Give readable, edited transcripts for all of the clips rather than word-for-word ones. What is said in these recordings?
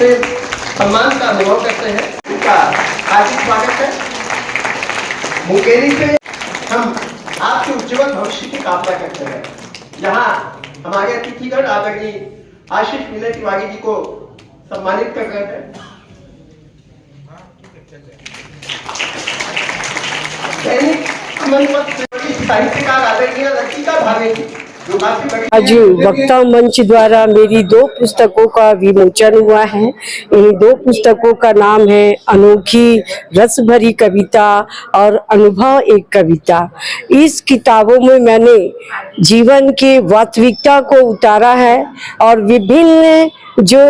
से सम्मान का अनुभव करते हैं। उनका हार्दिक स्वागत है। मुंगेरी से हम आपके उज्जवल भविष्य की कामना करते हैं, जहां हमारे अतिथिगण आदरणीय आशीष विनय तिवारी जी को सम्मानित कर रहे हैं। दैनिक अमन पत्र साहित्यकार आदरणीय लतिका भावे जी आज वक्ता मंच द्वारा मेरी 2 पुस्तकों का विमोचन हुआ है। इन 2 पुस्तकों का नाम है अनोखी रस भरी कविता और अनुभव एक कविता। इस किताबों में मैंने जीवन के वास्तविकता को उतारा है और विभिन्न जो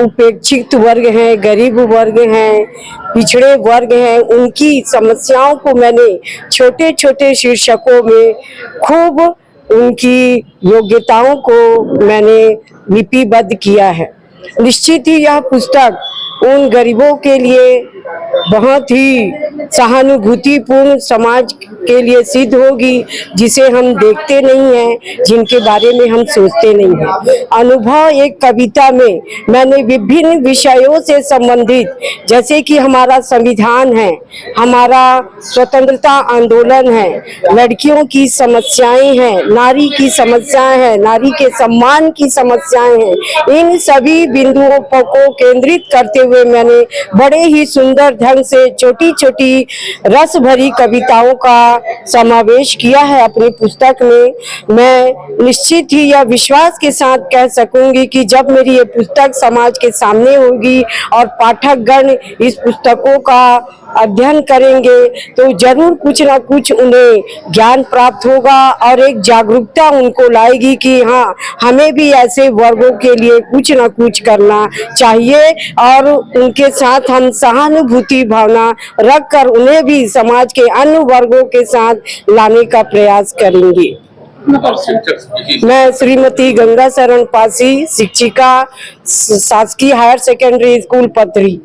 उपेक्षित वर्ग हैं, गरीब वर्ग हैं, पिछड़े वर्ग हैं, उनकी समस्याओं को मैंने छोटे छोटे शीर्षकों में खूब उनकी योग्यताओं को मैंने लिपिबद्ध किया है। निश्चित ही यह पुस्तक उन गरीबों के लिए बहुत ही सहानुभूतिपूर्ण समाज के लिए सिद्ध होगी जिसे हम देखते नहीं हैं, जिनके बारे में हम सोचते नहीं हैं। अनुभव एक कविता में मैंने विभिन्न विषयों से संबंधित, जैसे कि हमारा संविधान है, हमारा स्वतंत्रता आंदोलन है, लड़कियों की समस्याएं हैं, नारी की समस्याएं हैं, नारी के सम्मान की समस्याएं हैं, इन सभी बिंदुओं को केंद्रित करते हुए मैंने बड़े ही सुंदर ढंग से छोटी छोटी रस भरी कविताओं का समावेश किया है अपनी पुस्तक में। मैं निश्चित ही यह विश्वास के साथ कह सकूंगी कि जब मेरी ये पुस्तक समाज के सामने होगी और पाठकगण इस पुस्तकों का अध्ययन करेंगे तो जरूर कुछ ना कुछ उन्हें ज्ञान प्राप्त होगा और एक जागरूकता उनको लाएगी कि हाँ, हमें भी ऐसे वर्गों के लिए कुछ ना कुछ करना चाहिए और उनके साथ हम सहानुभूति भावना रखकर उन्हें भी समाज के अन्य वर्गों के साथ लाने का प्रयास करेंगे। मैं श्रीमती गंगा शरण पासी, शिक्षिका, शासकीय हायर सेकेंडरी स्कूल पथरी,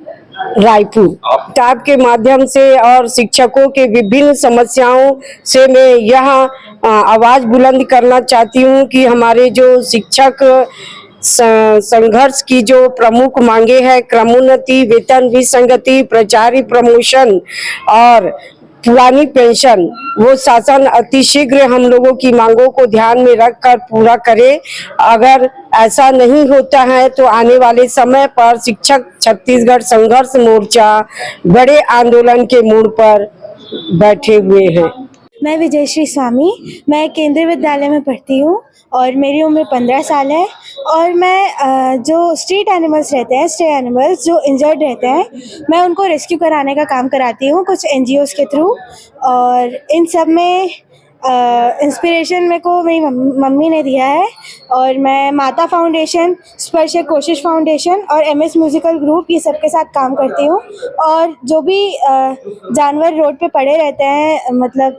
रायपुर। किताब के माध्यम से और शिक्षकों के विभिन्न समस्याओं से मैं यह आवाज बुलंद करना चाहती हूँ कि हमारे जो शिक्षक संघर्ष की जो प्रमुख मांगे हैं, क्रमोन्नति, वेतन विसंगति, प्राचार्य प्रमोशन और पुरानी पेंशन, वो शासन अतिशीघ्र हम लोगों की मांगों को ध्यान में रखकर पूरा करे। अगर ऐसा नहीं होता है तो आने वाले समय पर शिक्षक छत्तीसगढ़ संघर्ष मोर्चा बड़े आंदोलन के मोड़ पर बैठे हुए हैं। मैं विजयश्री स्वामी, मैं केंद्रीय विद्यालय में पढ़ती हूँ और मेरी उम्र 15 साल है और मैं जो स्ट्रीट एनिमल्स रहते हैं, स्ट्रे एनिमल्स जो इंजर्ड रहते हैं, मैं उनको रेस्क्यू कराने का काम कराती हूँ कुछ NGOs के थ्रू। और इन सब में इंस्पिरेशन मेरे को मेरी मम्मी ने दिया है और मैं माता फाउंडेशन, स्पर्श कोशिश फाउंडेशन और MS म्यूजिकल ग्रुप, ये सब के साथ काम करती हूँ। और जो भी जानवर रोड पे पड़े रहते हैं, मतलब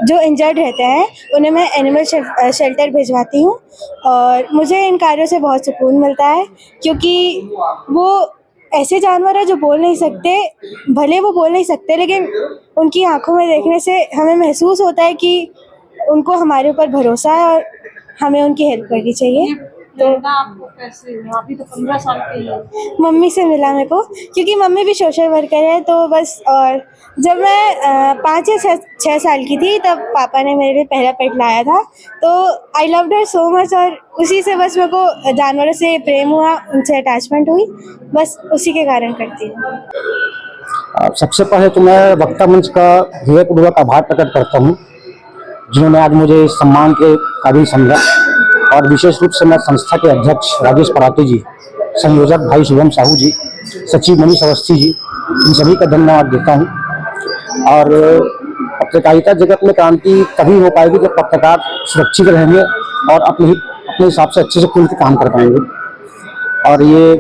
जो इंजर्ड रहते हैं, उन्हें मैं एनिमल शेल्टर भिजवाती हूँ और मुझे इन कार्यों से बहुत सुकून मिलता है क्योंकि वो ऐसे जानवर है जो बोल नहीं सकते, भले वो बोल नहीं सकते, लेकिन उनकी आंखों में देखने से हमें महसूस होता है कि उनको हमारे ऊपर भरोसा है और हमें उनकी हेल्प करनी चाहिए। तो आपको कैसे, अभी तो 15 साल की है। मम्मी से मिला मेरे को, क्योंकि मम्मी भी सोशल वर्कर है, तो बस। और जब मैं 5 या 6 साल की थी तब पापा ने मेरे लिए पहला पेट लाया था, तो I loved her so much और उसी से बस मेरे को जानवरों से प्रेम हुआ, उनसे अटैचमेंट हुई, बस उसी के कारण करती हूँ। सबसे पहले तो मैं वक्ता मंच का हृदयपूर्वक आभार प्रकट करता हूँ जिन्होंने आज मुझे इस सम्मान के काबिल समझा, और विशेष रूप से मैं संस्था के अध्यक्ष राजेश पराते जी, संयोजक भाई शुभम साहू जी, सचिव मनीष अवस्थी जी, इन सभी का धन्यवाद देता हूँ। और पत्रकारिता जगत में क्रांति तभी हो पाएगी जब पत्रकार सुरक्षित रहेंगे और अपने हिसाब से अच्छे से खुल के काम कर पाएंगे। और ये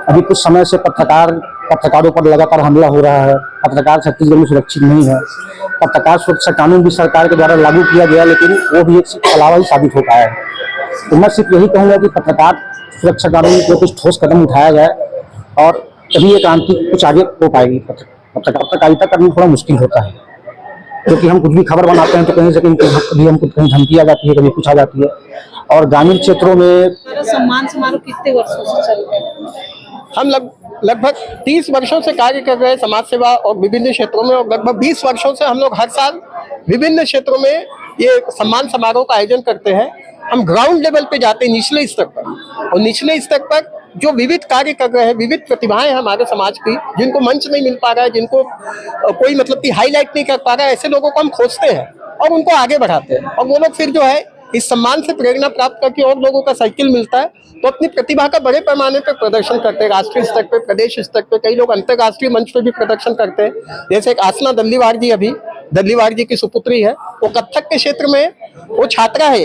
अभी कुछ समय से पत्रकारों पर लगातार हमला हो रहा है, पत्रकार छत्तीसगढ़ में सुरक्षित नहीं है। पत्रकार सुरक्षा कानून भी सरकार के द्वारा लागू किया गया, लेकिन वो भी एक अलावा ही साबित हो पाया है। तो मैं सिर्फ यही कहूँगा कि पत्रकार सुरक्षा कानून पे कुछ ठोस कदम उठाया जाए और तभी ये क्रांति कुछ आगे हो पाएगी। पत्रकारिता करना थोड़ा मुश्किल होता है क्योंकि हम कुछ भी खबर बनाते हैं तो कहीं से कहीं हमको कहीं धमकी आ जाती है, कभी कुछ आ जाती है। और ग्रामीण क्षेत्रों में सम्मान समारोह कितने वर्षों से चल रहा है? हम लगभग 30 वर्षों से कार्य कर रहे हैं समाज सेवा और विभिन्न क्षेत्रों में, और लगभग 20 वर्षों से हम लोग हर साल विभिन्न क्षेत्रों में ये सम्मान समारोह का आयोजन करते हैं। हम ग्राउंड लेवल पे जाते हैं, निचले स्तर पर, और निचले स्तर पर जो विविध कार्य कर रहे हैं, विविध प्रतिभाएं हैं हमारे समाज की, जिनको मंच नहीं मिल पा रहा है, जिनको कोई मतलब कि हाईलाइट नहीं कर पा रहा है, ऐसे लोगों को हम खोजते हैं और उनको आगे बढ़ाते हैं, और वो लोग फिर जो है इस सम्मान से प्रेरणा प्राप्त करके और लोगों का साइकिल मिलता है तो अपनी प्रतिभा का बड़े पैमाने पर प्रदर्शन करते हैं। राष्ट्रीय स्तर पे, प्रदेश स्तर पे, कई लोग अंतर्राष्ट्रीय मंच पे भी प्रदर्शन करते हैं। जैसे एक आसना दल्लीवार जी, अभी दल्लीवार जी की सुपुत्री है, वो कथक के क्षेत्र में वो छात्रा है,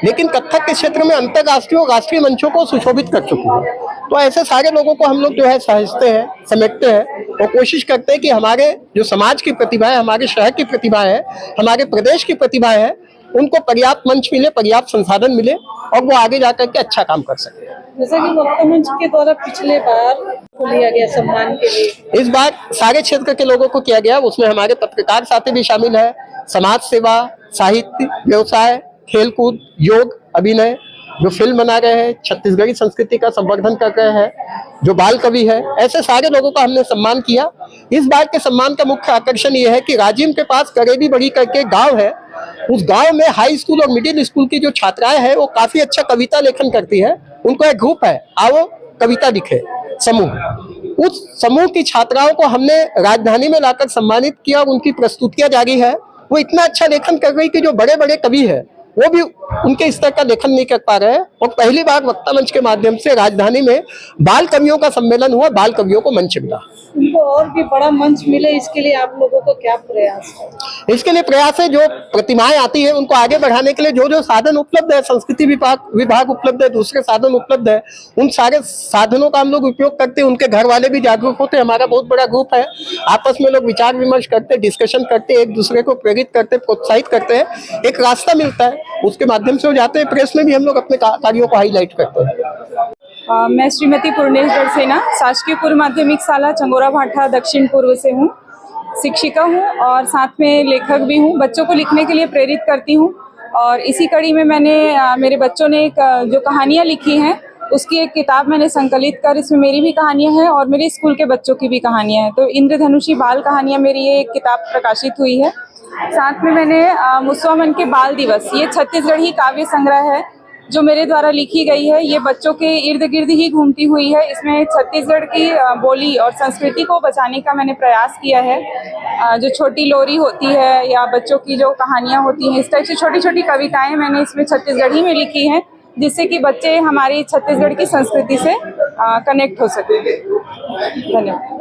लेकिन कथक के क्षेत्र में अंतर्राष्ट्रीय और राष्ट्रीय मंचों को सुशोभित कर चुकी है। तो ऐसे सारे लोगों को हम लोग जो है सहेजते हैं, समेटते हैं और कोशिश करते हैं कि हमारे जो समाज की प्रतिभा है, हमारे शहर की प्रतिभा है, हमारे प्रदेश की प्रतिभा है, उनको पर्याप्त मंच मिले, पर्याप्त संसाधन मिले और वो आगे जाकर के अच्छा काम कर सके। जैसा कि वक्ता मंच के द्वारा पिछले बार को लिया गया सम्मान के लिए, इस बार सारे क्षेत्र के लोगों को किया गया। उसमें हमारे पत्रकार साथी भी शामिल है, समाज सेवा, साहित्य, व्यवसाय, खेलकूद, योग, अभिनय, जो फिल्म बना रहे हैं, छत्तीसगढ़ी संस्कृति का संवर्धन कर रहे हैं, जो बाल कवि है, ऐसे सारे लोगों का हमने सम्मान किया। इस बार के सम्मान का मुख्य आकर्षण ये है कि राजिम के पास करेबी बड़ी करके गांव है, उस गांव में हाई स्कूल और मिडिल स्कूल की जो छात्राएं हैं वो काफी अच्छा कविता लेखन करती है। उनको एक ग्रुप है, आओ कविता लिखे समूह, उस समूह की छात्राओं को हमने राजधानी में लाकर सम्मानित किया और उनकी प्रस्तुतियां जारी है। वो इतना अच्छा लेखन कर रही कि जो बड़े बड़े कवि है वो भी उनके स्तर का लेखन नहीं कर पा रहे हैं। और पहली बार वक्ता मंच के माध्यम से राजधानी में बाल कवियों का सम्मेलन हुआ, बाल कवियों को मंच मिला। उनको और भी बड़ा मंच मिले, इसके लिए आप लोगों को क्या प्रयास है? इसके लिए प्रयास है, जो प्रतिमाएं आती है उनको आगे बढ़ाने के लिए जो जो साधन उपलब्ध है, संस्कृति विभाग उपलब्ध है, दूसरे साधन उपलब्ध है, उन सारे साधनों का हम लोग उपयोग करते हैं। उनके घर वाले भी जागरूक होते हैं। हमारा बहुत बड़ा ग्रुप है, आपस में लोग विचार विमर्श करते, डिस्कशन करते, एक दूसरे को प्रेरित करते, प्रोत्साहित करते हैं, एक रास्ता मिलता है, उसके माध्यम से हो जाते हैं। प्रेस में भी हम लोग अपने कार्यों को हाईलाइट करते हैं। मैं श्रीमती पूर्णेश गढ़सेना, शासकीय पूर्व माध्यमिक शाला चंगोरा भाठा दक्षिण पूर्व से हूँ। शिक्षिका हूँ और साथ में लेखक भी हूँ। बच्चों को लिखने के लिए प्रेरित करती हूँ और इसी कड़ी में मैंने मेरे बच्चों ने एक जो कहानियाँ लिखी हैं उसकी एक किताब मैंने संकलित कर, इसमें मेरी भी कहानियाँ हैं और मेरे स्कूल के बच्चों की भी कहानियाँ हैं। तो इंद्रधनुषी बाल कहानियाँ मेरी ये एक किताब प्रकाशित हुई है। साथ में मैंने मुसवा मन के बाल दिवस, ये छत्तीसगढ़ी काव्य संग्रह है जो मेरे द्वारा लिखी गई है। ये बच्चों के इर्द गिर्द ही घूमती हुई है। इसमें छत्तीसगढ़ की बोली और संस्कृति को बचाने का मैंने प्रयास किया है। जो छोटी लोरी होती है या बच्चों की जो कहानियाँ होती हैं, इस टाइप से छोटी छोटी कविताएं मैंने इसमें छत्तीसगढ़ी में लिखी हैं, जिससे कि बच्चे हमारी छत्तीसगढ़ की संस्कृति से कनेक्ट हो सकें। धन्यवाद।